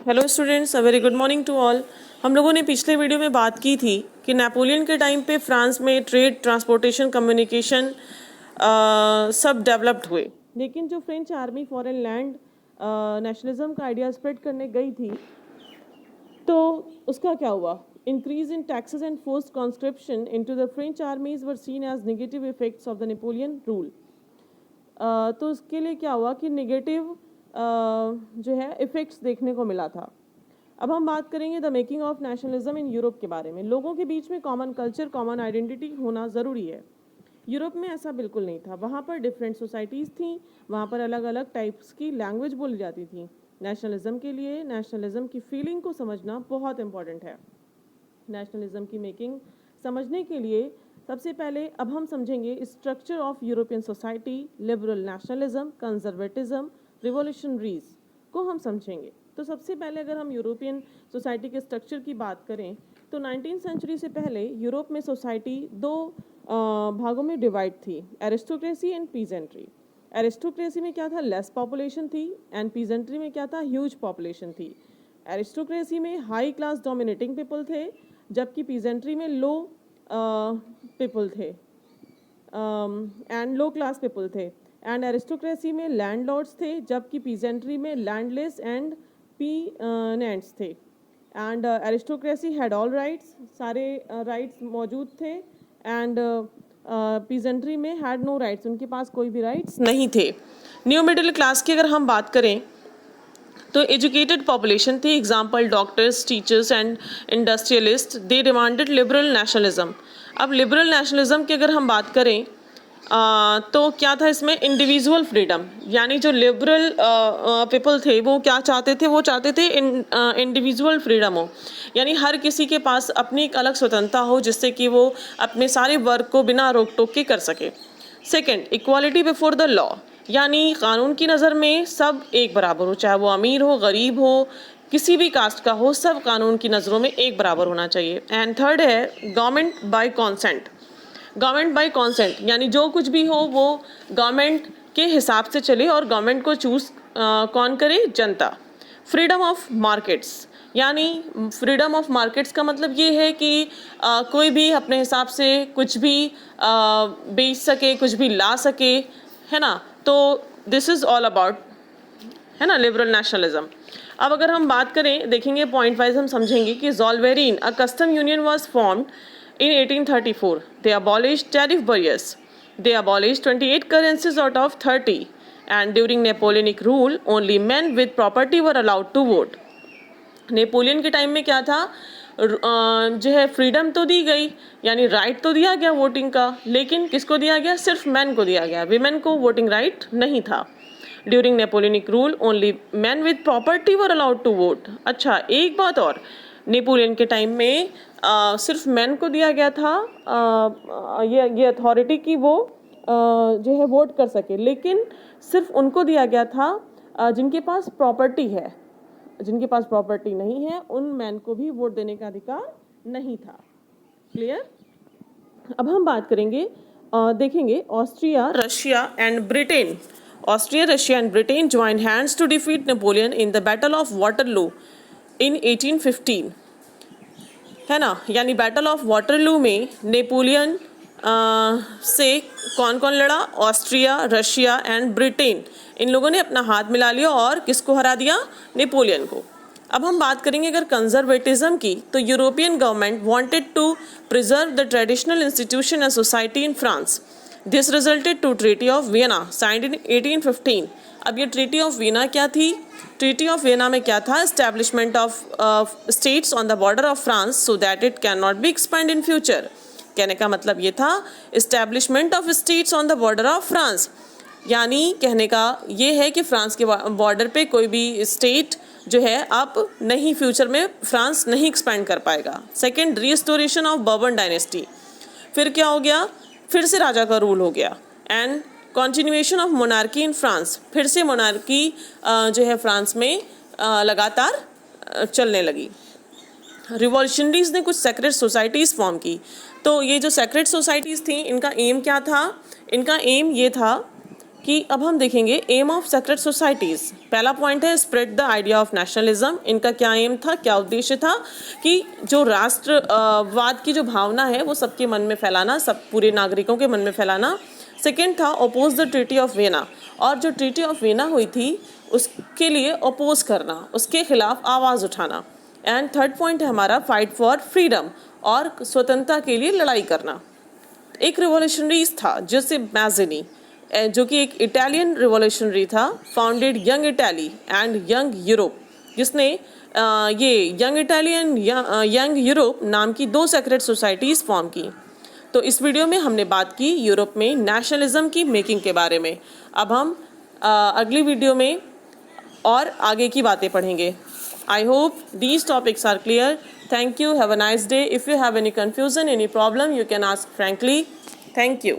Hello students, a very good morning to all. हम लोगों ने पिछले वीडियो में बात की थी कि नेपोलियन के टाइम पे फ्रांस में ट्रेड, ट्रांसपोर्टेशन, कम्युनिकेशन सब डेवलप्ड हुए। लेकिन जो French army foreign land nationalism का आइडिया स्प्रेड करने गई थी, तो उसका क्या हुआ? Increase in taxes and forced conscription into the French armies were seen as negative effects of the Napoleon rule. तो उसके लिए क्या हुआ कि नेगेटिव जो है इफ़ेक्ट्स देखने को मिला था। अब हम बात करेंगे the making of nationalism in Europe के बारे में। लोगों के बीच में कॉमन कल्चर, कॉमन आइडेंटिटी होना ज़रूरी है। यूरोप में ऐसा बिल्कुल नहीं था। वहाँ पर डिफरेंट सोसाइटीज़ थी, वहाँ पर अलग अलग टाइप्स की लैंग्वेज बोली जाती थी। नेशनलिज्म के लिए नेशनलिज्म की फीलिंग को समझना बहुत इंपॉर्टेंट है। नेशनलिज्म की मेकिंग समझने के लिए सबसे पहले अब हम समझेंगे structure of European society, liberal nationalism, conservatism, revolutionaries को हम समझेंगे। तो सबसे पहले अगर हम यूरोपियन सोसाइटी के स्ट्रक्चर की बात करें तो 19वीं सेंचुरी से पहले यूरोप में सोसाइटी दो भागों में डिवाइड थी, एरिस्टोक्रेसी एंड पीजेंट्री। एरिस्टोक्रेसी में क्या था? लेस पॉपुलेशन थी, एंड पीजेंट्री में क्या था? ह्यूज पॉपुलेशन थी। एरिस्टोक्रेसी में हाई क्लास डोमिनेटिंग पीपल थे, जबकि पीजेंट्री में लो पीपल थे एंड लो क्लास पीपल थे। एंड एरिस्टोक्रेसी में लैंडलॉर्ड्स थे, जबकि पीजेंट्री में लैंडलेस एंड पीनेंट्स थे। And aristocracy had all rights, सारे राइट्स मौजूद थे, एंड पीजेंट्री में हैड नो राइट्स, उनके पास कोई भी राइट्स नहीं थे। न्यू मिडिल क्लास की अगर हम बात करें तो एजुकेटेड पॉपुलेशन थी, example doctors, teachers and industrialist. They demanded liberal nationalism. अब लिबरल नेशनलिज्म की अगर हम बात करें तो क्या था इसमें? इंडिविजुअल फ्रीडम, यानी जो लिबरल पीपल थे वो क्या चाहते थे? वो चाहते थे इंडिविजुअल फ्रीडम हो, यानी हर किसी के पास अपनी एक अलग स्वतंत्रता हो, जिससे कि वो अपने सारे वर्क को बिना रोक टोक के कर सके। Second, equality before the law, यानी कानून की नज़र में सब एक बराबर हो, चाहे वो अमीर हो, गरीब हो, किसी भी कास्ट का हो, सब कानून की नज़रों में एक बराबर होना चाहिए। एंड थर्ड है government by consent. Government by consent यानी जो कुछ भी हो वो गवर्नमेंट के हिसाब से चले, और गवर्नमेंट को चूज़ कौन करे? जनता। फ्रीडम ऑफ मार्केट्स, यानी फ्रीडम ऑफ मार्केट्स का मतलब ये है कि कोई भी अपने हिसाब से कुछ भी बेच सके, कुछ भी ला सके, है ना। तो दिस इज़ ऑल अबाउट, है ना, लिबरल नेशनलिज्म। अब अगर हम बात करें, देखेंगे पॉइंट वाइज हम समझेंगे कि Zollverein a custom union was formed in 1834. They abolished tariff barriers. They abolished 28 currencies out of 30. And during Napoleonic rule, only men with property were allowed to vote. Napoleon के time में क्या था? जो है freedom तो दी गई, यानी right तो दिया गया वोटिंग का, लेकिन किसको दिया गया? सिर्फ मैन को दिया गया, वीमेन को वोटिंग राइट नहीं था। During Napoleonic rule only man with property were allowed to vote. अच्छा, एक बात और, नेपोलियन के टाइम में सिर्फ मैन को दिया गया था ये अथॉरिटी की वो जो है वोट कर सके, लेकिन सिर्फ उनको दिया गया था जिनके पास प्रॉपर्टी है। जिनके पास प्रॉपर्टी नहीं है उन मैन को भी वोट देने का अधिकार नहीं था। क्लियर? अब हम बात करेंगे, देखेंगे Austria, Russia and Britain. Austria, Russia and Britain join hands to defeat Napoleon in the battle of Waterloo in 1815, है ना। यानी बैटल ऑफ वाटरलू में नेपोलियन से कौन कौन लड़ा? ऑस्ट्रिया, रशिया एंड ब्रिटेन, इन लोगों ने अपना हाथ मिला लिया और किसको हरा दिया? नेपोलियन को। अब हम बात करेंगे अगर कंजर्वेटिज्म की, तो European government wanted to preserve the traditional institution and society in France. This resulted to treaty of Vienna signed in 1815। अब ये ट्रीटी ऑफ वियना क्या थी? ट्रीटी ऑफ वियना में क्या था? Establishment of states on the border of France so that it can not be expand in future. कहने का मतलब ये था establishment of states on the border of France, यानी कहने का ये है कि फ्रांस के बॉर्डर पे कोई भी स्टेट जो है अब नहीं, फ्यूचर में फ्रांस नहीं एक्सपेंड कर पाएगा। Second, restoration of bourbon dynasty. फिर क्या हो गया? फिर से राजा का रूल हो गया। And continuation of monarchy in France, फिर से मोनार्की जो है फ्रांस में लगातार चलने लगी। रिवॉल्यूशनरीज ने कुछ सेक्रेट सोसाइटीज़ फॉर्म की। तो ये जो सेक्रेट सोसाइटीज़ थी, इनका एम क्या था? इनका एम ये था कि अब हम देखेंगे एम ऑफ सेक्रेट सोसाइटीज़। पहला पॉइंट है spread the idea of nationalism. इनका क्या एम था, क्या उद्देश्य था कि जो राष्ट्रवाद की जो भावना है वो सबके मन में फैलाना, सब पूरे नागरिकों के मन में फैलाना। सेकेंड था oppose the treaty of Vienna, और जो ट्रीटी ऑफ वेना हुई थी उसके लिए अपोज करना, उसके खिलाफ आवाज़ उठाना। एंड थर्ड पॉइंट है हमारा फाइट फॉर फ्रीडम, और स्वतंत्रता के लिए लड़ाई करना। एक रिवॉल्यूशनरीज था जैसे मैज़नी, जो कि एक इटालियन रिवॉल्यूशनरी था, founded young Italy and young Europe, जिसने ये young Italy and young Europe नाम की 2 सेक्रेट सोसाइटीज़ फॉर्म की। तो इस वीडियो में हमने बात की यूरोप में नेशनलिज्म की मेकिंग के बारे में। अब हम अगली वीडियो में और आगे की बातें पढ़ेंगे। I hope these topics are clear. Thank you. Have a nice day. If you have any confusion, any problem, you can ask frankly. Thank you.